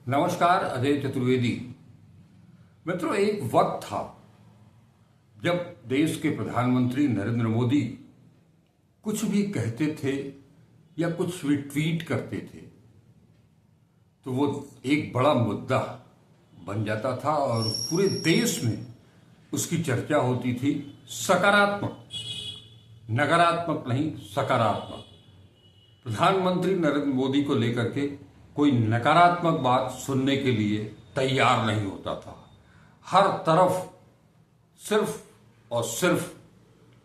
नमस्कार, अजय चतुर्वेदी। मित्रों, एक वक्त था जब देश के प्रधानमंत्री नरेंद्र मोदी कुछ भी कहते थे या कुछ भी ट्वीट करते थे तो वो एक बड़ा मुद्दा बन जाता था और पूरे देश में उसकी चर्चा होती थी। सकारात्मक, नकारात्मक नहीं, सकारात्मक। प्रधानमंत्री नरेंद्र मोदी को लेकर के कोई नकारात्मक बात सुनने के लिए तैयार नहीं होता था। हर तरफ सिर्फ और सिर्फ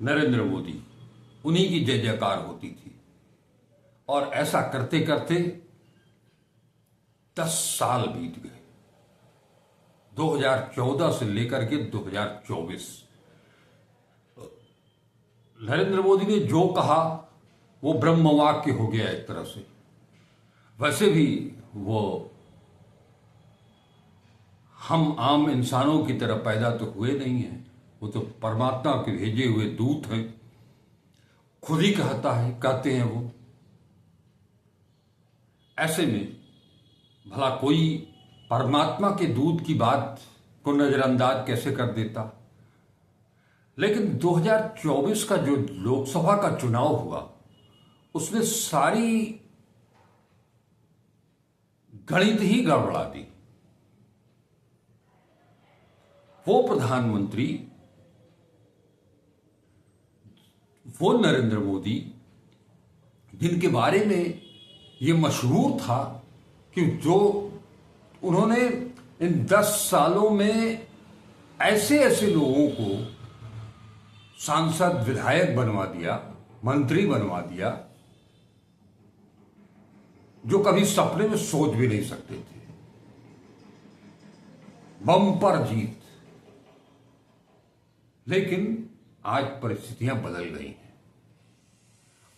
नरेंद्र मोदी, उन्हीं की जय जयकार होती थी। और ऐसा करते करते 10 साल बीत गए, 2014 से लेकर के 2024। नरेंद्र मोदी ने जो कहा वो ब्रह्म वाक्य हो गया एक तरह से। वैसे भी वो हम आम इंसानों की तरह पैदा तो हुए नहीं हैं, वो तो परमात्मा के भेजे हुए दूत हैं। खुद ही कहते हैं वो। ऐसे में भला कोई परमात्मा के दूत की बात को नजरअंदाज कैसे कर देता। लेकिन 2024 का जो लोकसभा का चुनाव हुआ उसने सारी गणित ही गड़बड़ा दी। वो प्रधानमंत्री, वो नरेंद्र मोदी, जिनके बारे में ये मशहूर था कि जो उन्होंने इन 10 सालों में ऐसे ऐसे लोगों को सांसद, विधायक बनवा दिया, मंत्री बनवा दिया जो कभी सपने में सोच भी नहीं सकते थे। बम्पर जीत। लेकिन आज परिस्थितियां बदल गई हैं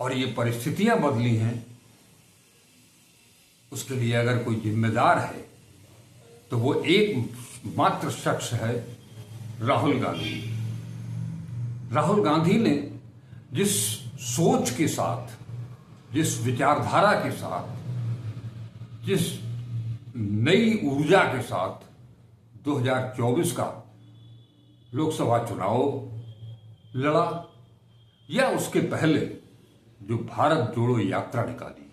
और ये परिस्थितियां बदली हैं, उसके लिए अगर कोई जिम्मेदार है तो वो एक मात्र शख्स है, राहुल गांधी। राहुल गांधी ने जिस सोच के साथ, जिस विचारधारा के साथ, जिस नई ऊर्जा के साथ 2024 का लोकसभा चुनाव लड़ा, या उसके पहले जो भारत जोड़ो यात्रा निकाली,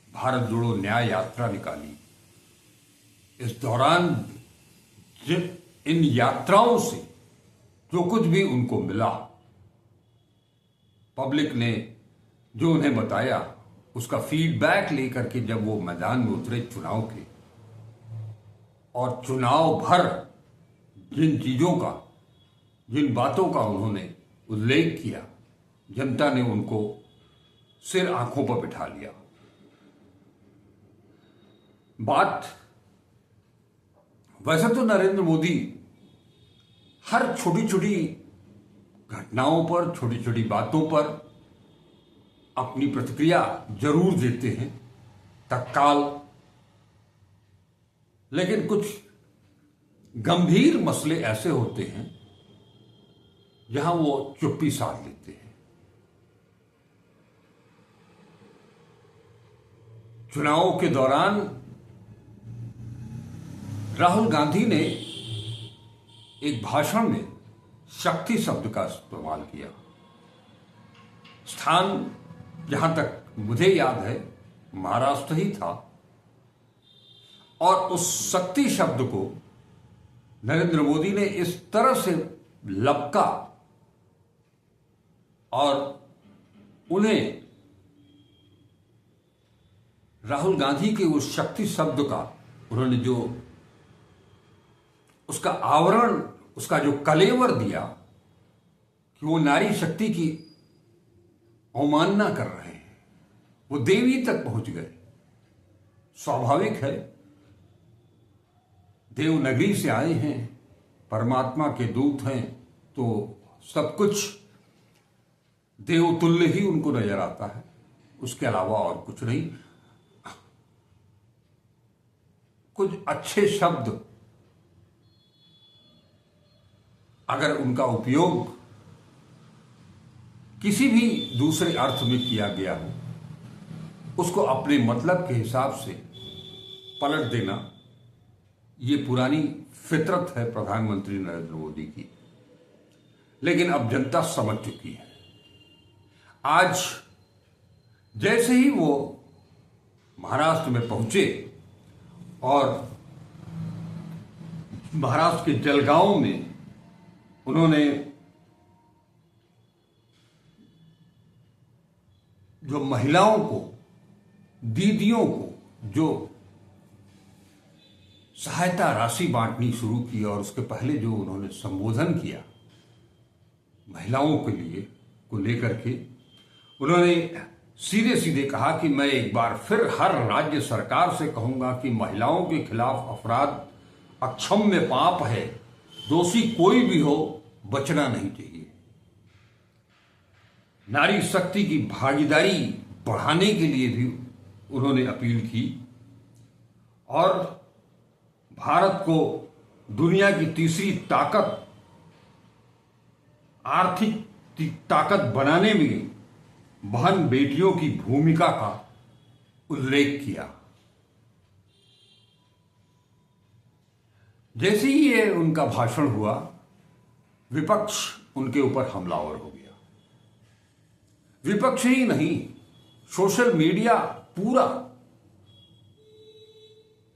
भारत जोड़ो न्याय यात्रा निकाली, इस दौरान इन यात्राओं से जो कुछ भी उनको मिला, पब्लिक ने जो उन्हें बताया, उसका फीडबैक लेकर के जब वो मैदान में उतरे चुनाव के, और चुनाव भर जिन चीजों का, जिन बातों का उन्होंने उल्लेख किया, जनता ने उनको सिर आंखों पर बिठा लिया। बात वैसे तो नरेंद्र मोदी हर छोटी छोटी घटनाओं पर, छोटी छोटी बातों पर अपनी प्रतिक्रिया जरूर देते हैं तत्काल, लेकिन कुछ गंभीर मसले ऐसे होते हैं जहां वो चुप्पी साध लेते हैं। चुनावों के दौरान राहुल गांधी ने एक भाषण में शक्ति शब्द का इस्तेमाल किया। स्थान जहां तक मुझे याद है महाराष्ट्र ही था, और उस शक्ति शब्द को नरेंद्र मोदी ने इस तरह से लपका और उन्हें राहुल गांधी के उस शक्ति शब्द का उन्होंने जो उसका आवरण, उसका जो कलेवर दिया कि वो नारी शक्ति की अवमानना कर रहे हैं, वो देवी तक पहुंच गए। स्वाभाविक है, देवनगरी से आए हैं, परमात्मा के दूत हैं, तो सब कुछ देवतुल्य ही उनको नजर आता है, उसके अलावा और कुछ नहीं। कुछ अच्छे शब्द अगर उनका उपयोग किसी भी दूसरे अर्थ में किया गया हो, उसको अपने मतलब के हिसाब से पलट देना ये पुरानी फितरत है प्रधानमंत्री नरेंद्र मोदी की, लेकिन अब जनता समझ चुकी है। आज जैसे ही वो महाराष्ट्र में पहुंचे और महाराष्ट्र के जलगांव में उन्होंने जो महिलाओं को, दीदियों को जो सहायता राशि बांटनी शुरू की, और उसके पहले जो उन्होंने संबोधन किया महिलाओं के लिए को लेकर के, उन्होंने सीधे सीधे कहा कि मैं एक बार फिर हर राज्य सरकार से कहूंगा कि महिलाओं के खिलाफ अपराध अक्षम्य पाप है, दोषी कोई भी हो बचना नहीं चाहिए। नारी शक्ति की भागीदारी बढ़ाने के लिए भी उन्होंने अपील की और भारत को दुनिया की तीसरी ताकत, आर्थिक ताकत बनाने में बहन बेटियों की भूमिका का उल्लेख किया। जैसे ही ये उनका भाषण हुआ, विपक्ष उनके ऊपर हमलावर हो गया। विपक्ष ही नहीं, सोशल मीडिया पूरा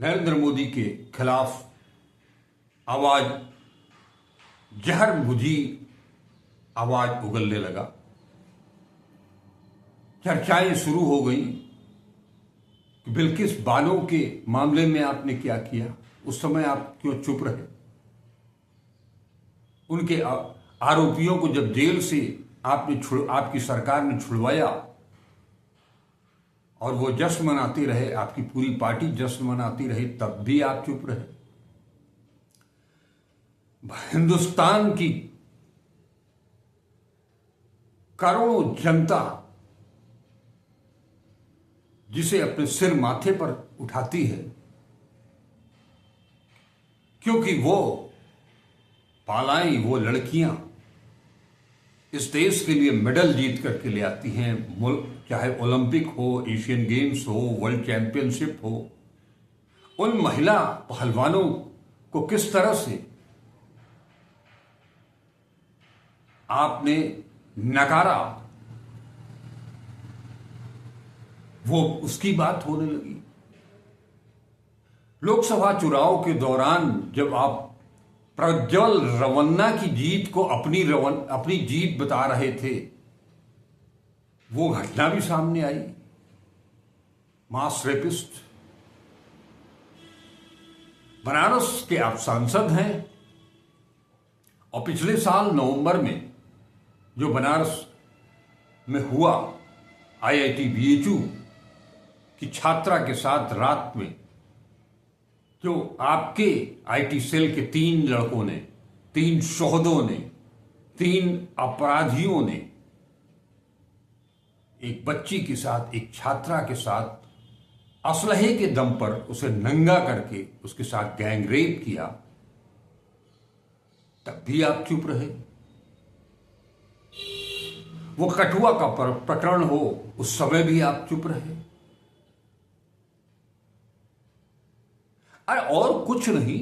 नरेंद्र मोदी के खिलाफ आवाज, जहर बुझी आवाज उगलने लगा। चर्चाएं शुरू हो गई कि बिल्किस बानो के मामले में आपने क्या किया, उस समय आप क्यों चुप रहे। उनके आरोपियों को जब जेल से आपकी सरकार ने छुड़वाया और वो जश्न मनाते रहे, आपकी पूरी पार्टी जश्न मनाती रही, तब भी आप चुप रहे। हिंदुस्तान की करोड़ों जनता जिसे अपने सिर माथे पर उठाती है, क्योंकि वो पालाएं, वो लड़कियां इस देश के लिए मेडल जीत करके ले आती हैं, चाहे ओलंपिक हो, एशियन गेम्स हो, वर्ल्ड चैंपियनशिप हो। उन महिला पहलवानों को किस तरह से आपने नकारा, वो उसकी बात होने लगी। लोकसभा चुनाव के दौरान जब आप प्रज्वल रवन्ना की जीत को अपनी जीत बता रहे थे, वो घटना भी सामने आई। मास रेपिस्ट, बनारस के आप सांसद हैं और पिछले साल नवंबर में जो बनारस में हुआ आईआईटी बीएचयू की छात्रा के साथ रात में जो आपके आईटी सेल के 3 लड़कों ने, 3 शोहदों ने, 3 अपराधियों ने एक बच्ची के साथ, एक छात्रा के साथ असलहे के दम पर उसे नंगा करके उसके साथ गैंग रेप किया, तब भी आप चुप रहे। वो कठुआ का प्रकरण हो, उस समय भी आप चुप रहे। अरे और कुछ नहीं,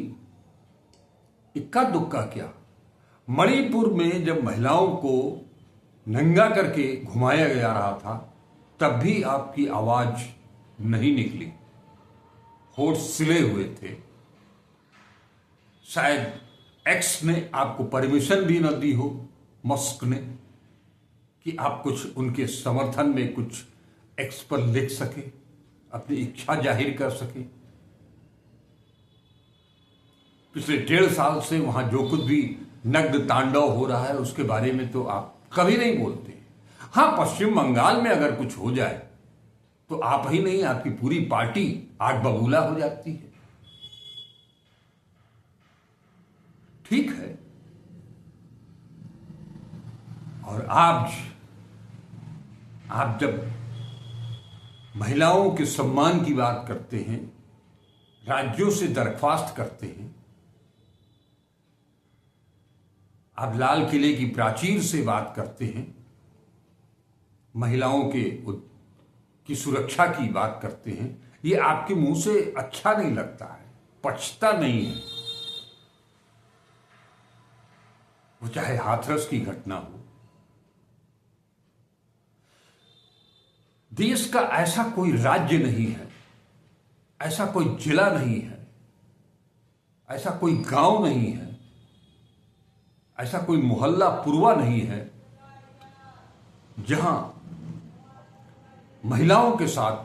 इक्का दुक्का क्या, मणिपुर में जब महिलाओं को नंगा करके घुमाया जा रहा था, तब भी आपकी आवाज नहीं निकली, होठ सिले हुए थे। शायद एक्स ने आपको परमिशन भी न दी हो, मस्क ने, कि आप कुछ उनके समर्थन में कुछ एक्स पर लिख सके, अपनी इच्छा जाहिर कर सके। पिछले 1.5 साल से वहां जो कुछ भी नग्न तांडव हो रहा है उसके बारे में तो आप कभी नहीं बोलते। हां, पश्चिम बंगाल में अगर कुछ हो जाए तो आप ही नहीं, आपकी पूरी पार्टी आग बबूला हो जाती है। ठीक है, और आप जब महिलाओं के सम्मान की बात करते हैं, राज्यों से दरख्वास्त करते हैं, आप लाल किले की प्राचीर से बात करते हैं, महिलाओं की सुरक्षा की बात करते हैं, ये आपके मुंह से अच्छा नहीं लगता है। पचता नहीं है, वो चाहे हाथरस की घटना हो। देश का ऐसा कोई राज्य नहीं है, ऐसा कोई जिला नहीं है, ऐसा कोई गांव नहीं है, ऐसा कोई मोहल्ला पुरवा नहीं है जहां महिलाओं के साथ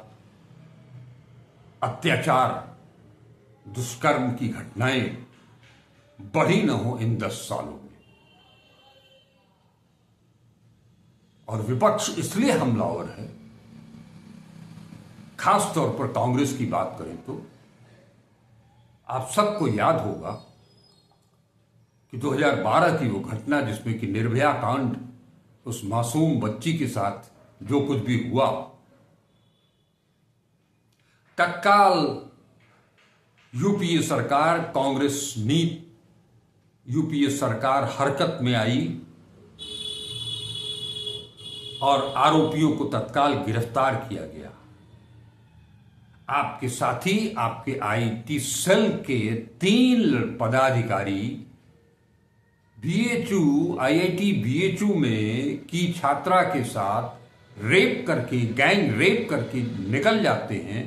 अत्याचार, दुष्कर्म की घटनाएं बढ़ी न हो इन 10 सालों में। और विपक्ष इसलिए हमलावर है, खास तौर पर कांग्रेस की बात करें तो आप सबको याद होगा कि 2012 की वो घटना जिसमें कि निर्भया कांड, उस मासूम बच्ची के साथ जो कुछ भी हुआ, तत्काल यूपीए सरकार, कांग्रेस नीति, यूपीए सरकार हरकत में आई और आरोपियों को तत्काल गिरफ्तार किया गया। आपके साथी, आपके आईटी सेल के 3 पदाधिकारी बीएचयू, आईआईटी बीएचयू में की छात्रा के साथ रेप करके, गैंग रेप करके निकल जाते हैं।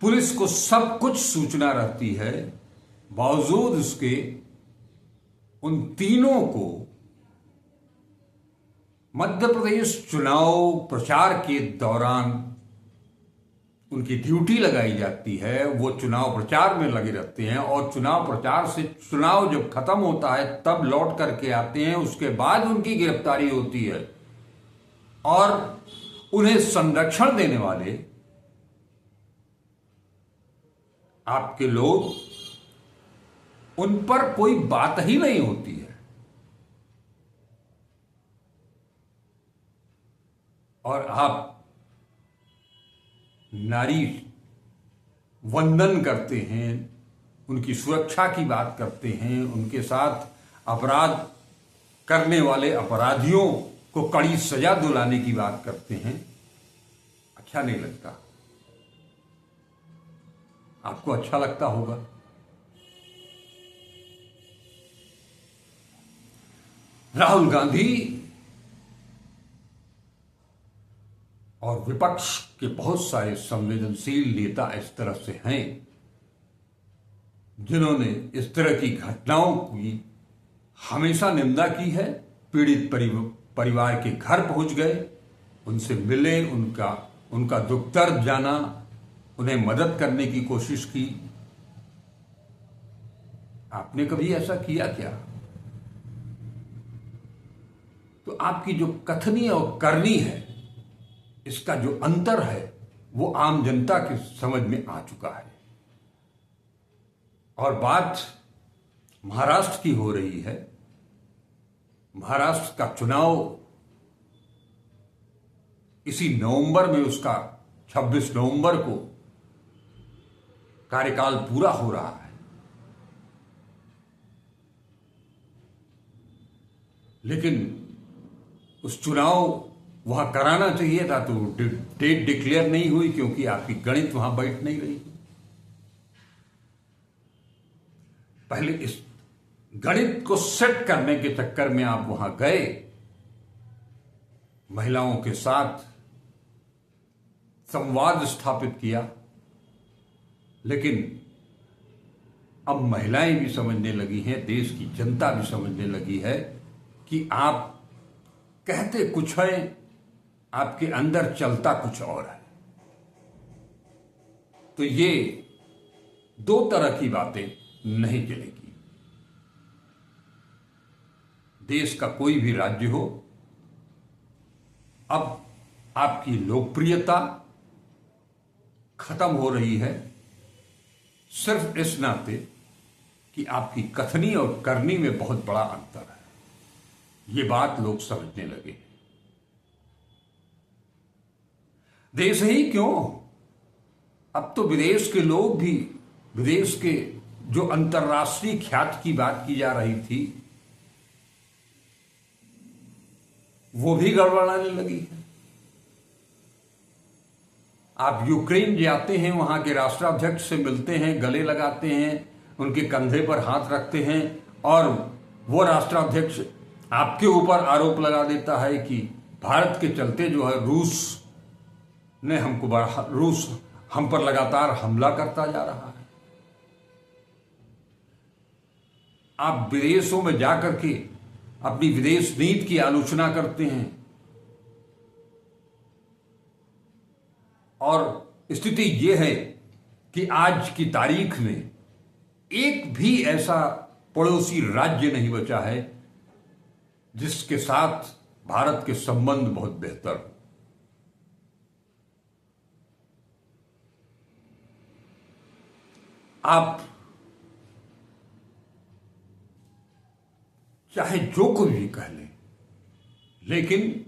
पुलिस को सब कुछ सूचना रहती है, बावजूद उसके उन तीनों को मध्य प्रदेश चुनाव प्रचार के दौरान उनकी ड्यूटी लगाई जाती है। वो चुनाव प्रचार में लगे रहते हैं और चुनाव प्रचार से चुनाव जब खत्म होता है तब लौट करके आते हैं। उसके बाद उनकी गिरफ्तारी होती है और उन्हें संरक्षण देने वाले आपके लोग, उन पर कोई बात ही नहीं होती है। और आप नारी वंदन करते हैं, उनकी सुरक्षा की बात करते हैं, उनके साथ अपराध करने वाले अपराधियों को कड़ी सजा दिलाने की बात करते हैं। अच्छा नहीं लगता? आपको अच्छा लगता होगा। राहुल गांधी और विपक्ष के बहुत सारे संवेदनशील नेता इस तरह से हैं जिन्होंने इस तरह की घटनाओं की हमेशा निंदा की है। पीड़ित परिवार के घर पहुंच गए, उनसे मिले, उनका दुख दर्द जाना, उन्हें मदद करने की कोशिश की। आपने कभी ऐसा किया क्या? तो आपकी जो कथनी और करनी है, इसका जो अंतर है वो आम जनता की समझ में आ चुका है। और बात महाराष्ट्र की हो रही है। महाराष्ट्र का चुनाव इसी नवंबर में, उसका 26 नवंबर को कार्यकाल पूरा हो रहा है। लेकिन उस चुनाव वहां कराना चाहिए था तो डेट डिक्लेयर नहीं हुई क्योंकि आपकी गणित वहां बैठ नहीं रही। पहले इस गणित को सेट करने के चक्कर में आप वहां गए, महिलाओं के साथ संवाद स्थापित किया। लेकिन अब महिलाएं भी समझने लगी हैं, देश की जनता भी समझने लगी है कि आप कहते कुछ है, आपके अंदर चलता कुछ और है। तो ये 2 तरह की बातें नहीं चलेगी। देश का कोई भी राज्य हो, अब आपकी लोकप्रियता खत्म हो रही है सिर्फ इस नाते कि आपकी कथनी और करनी में बहुत बड़ा अंतर है। ये बात लोग समझने लगे। देश ही क्यों, अब तो विदेश के लोग भी, विदेश के जो अंतर्राष्ट्रीय ख्याति की बात की जा रही थी वो भी गड़बड़ाने लगी है। आप यूक्रेन जाते हैं, वहां के राष्ट्राध्यक्ष से मिलते हैं, गले लगाते हैं, उनके कंधे पर हाथ रखते हैं और वो राष्ट्राध्यक्ष आपके ऊपर आरोप लगा देता है कि भारत के चलते जो है रूस हम पर लगातार हमला करता जा रहा है। आप विदेशों में जाकर के अपनी विदेश नीति की आलोचना करते हैं और स्थिति यह है कि आज की तारीख में एक भी ऐसा पड़ोसी राज्य नहीं बचा है जिसके साथ भारत के संबंध बहुत बेहतर हो। आप चाहे जो कोई भी कह लें, लेकिन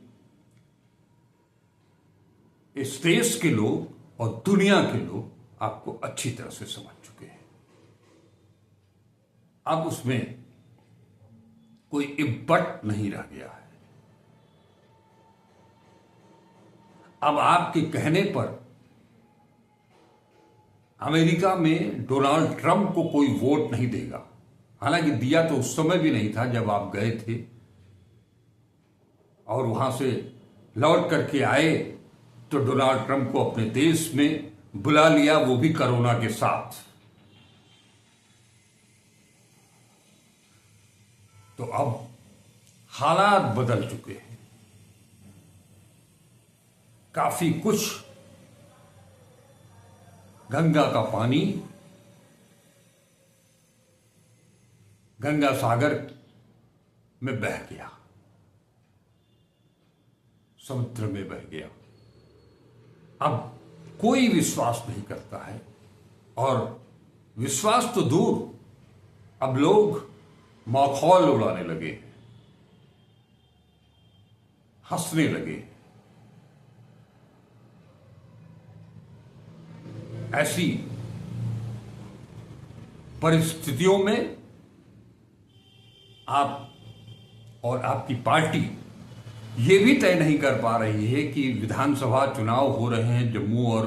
इस देश के लोग और दुनिया के लोग आपको अच्छी तरह से समझ चुके हैं। अब उसमें कोई इब्बट नहीं रह गया है। अब आपके कहने पर अमेरिका में डोनाल्ड ट्रंप को कोई वोट नहीं देगा। हालांकि दिया तो उस समय भी नहीं था जब आप गए थे और वहां से लौट करके आए तो डोनाल्ड ट्रंप को अपने देश में बुला लिया, वो भी कोरोना के साथ। तो अब हालात बदल चुके हैं, काफी कुछ। गंगा का पानी गंगा सागर में बह गया, समुद्र में बह गया। अब कोई विश्वास नहीं करता है और विश्वास तो दूर, अब लोग मखौल उड़ाने लगे हैं, हंसने लगे। ऐसी परिस्थितियों में आप और आपकी पार्टी ये भी तय नहीं कर पा रही है कि विधानसभा चुनाव हो रहे हैं जम्मू और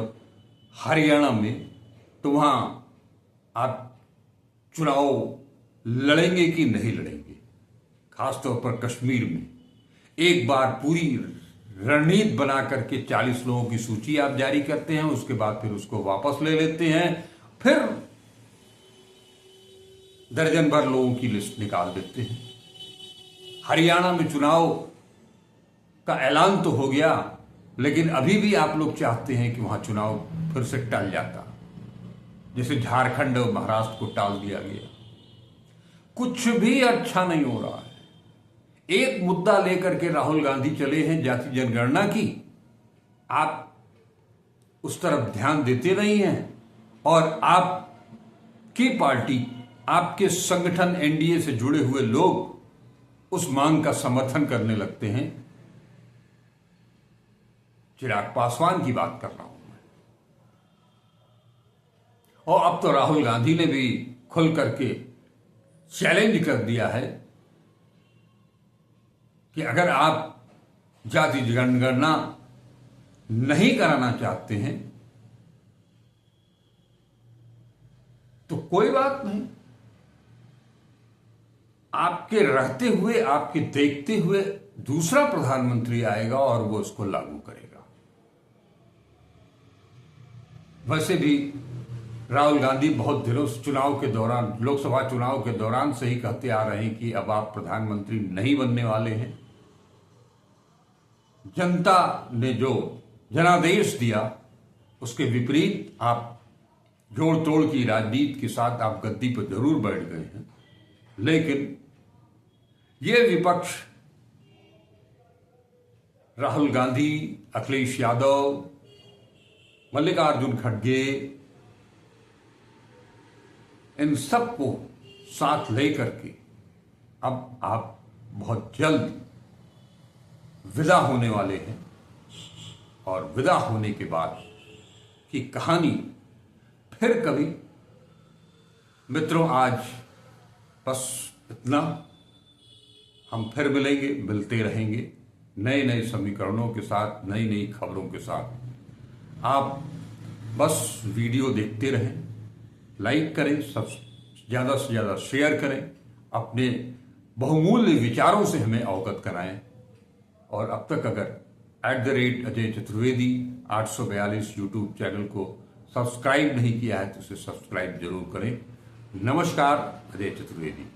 हरियाणा में, तो वहां आप चुनाव लड़ेंगे कि नहीं लड़ेंगे। खासतौर पर कश्मीर में एक बार पूरी रणनीति बना करके 40 लोगों की सूची आप जारी करते हैं, उसके बाद फिर उसको वापस ले लेते हैं, फिर दर्जन भर लोगों की लिस्ट निकाल देते हैं। हरियाणा में चुनाव का ऐलान तो हो गया, लेकिन अभी भी आप लोग चाहते हैं कि वहां चुनाव फिर से टल जाता, जैसे झारखंड और महाराष्ट्र को टाल दिया गया। कुछ भी अच्छा नहीं हो रहा है। एक मुद्दा लेकर के राहुल गांधी चले हैं, जाति जनगणना की। आप उस तरफ ध्यान देते नहीं हैं और आपकी पार्टी, आपके संगठन एनडीए से जुड़े हुए लोग उस मांग का समर्थन करने लगते हैं। चिराग पासवान की बात कर रहा हूं मैं। और अब तो राहुल गांधी ने भी खुल करके चैलेंज कर दिया है कि अगर आप जाति जनगणना नहीं कराना चाहते हैं तो कोई बात नहीं, आपके रहते हुए, आपके देखते हुए दूसरा प्रधानमंत्री आएगा और वो उसको लागू करेगा। वैसे भी राहुल गांधी बहुत दिनों से चुनाव के दौरान, लोकसभा चुनाव के दौरान से ही कहते आ रहे हैं कि अब आप प्रधानमंत्री नहीं बनने वाले हैं। जनता ने जो जनादेश दिया उसके विपरीत आप जोड़ तोड़ की राजनीति के साथ आप गद्दी पर जरूर बैठ गए हैं, लेकिन ये विपक्ष राहुल गांधी, अखिलेश यादव, मल्लिकार्जुन खड़गे, इन सबको साथ लेकर के अब आप बहुत जल्द विदा होने वाले हैं और विदा होने के बाद की कहानी फिर कभी। मित्रों, आज बस इतना। हम फिर मिलेंगे, मिलते रहेंगे नए नए समीकरणों के साथ, नई नई खबरों के साथ। आप बस वीडियो देखते रहें, लाइक करें, सब ज़्यादा से ज़्यादा शेयर करें, अपने बहुमूल्य विचारों से हमें अवगत कराएं। और अब तक अगर @अजय चतुर्वेदी 842 यूट्यूब चैनल को सब्सक्राइब नहीं किया है तो उसे सब्सक्राइब जरूर करें। नमस्कार, अजय चतुर्वेदी।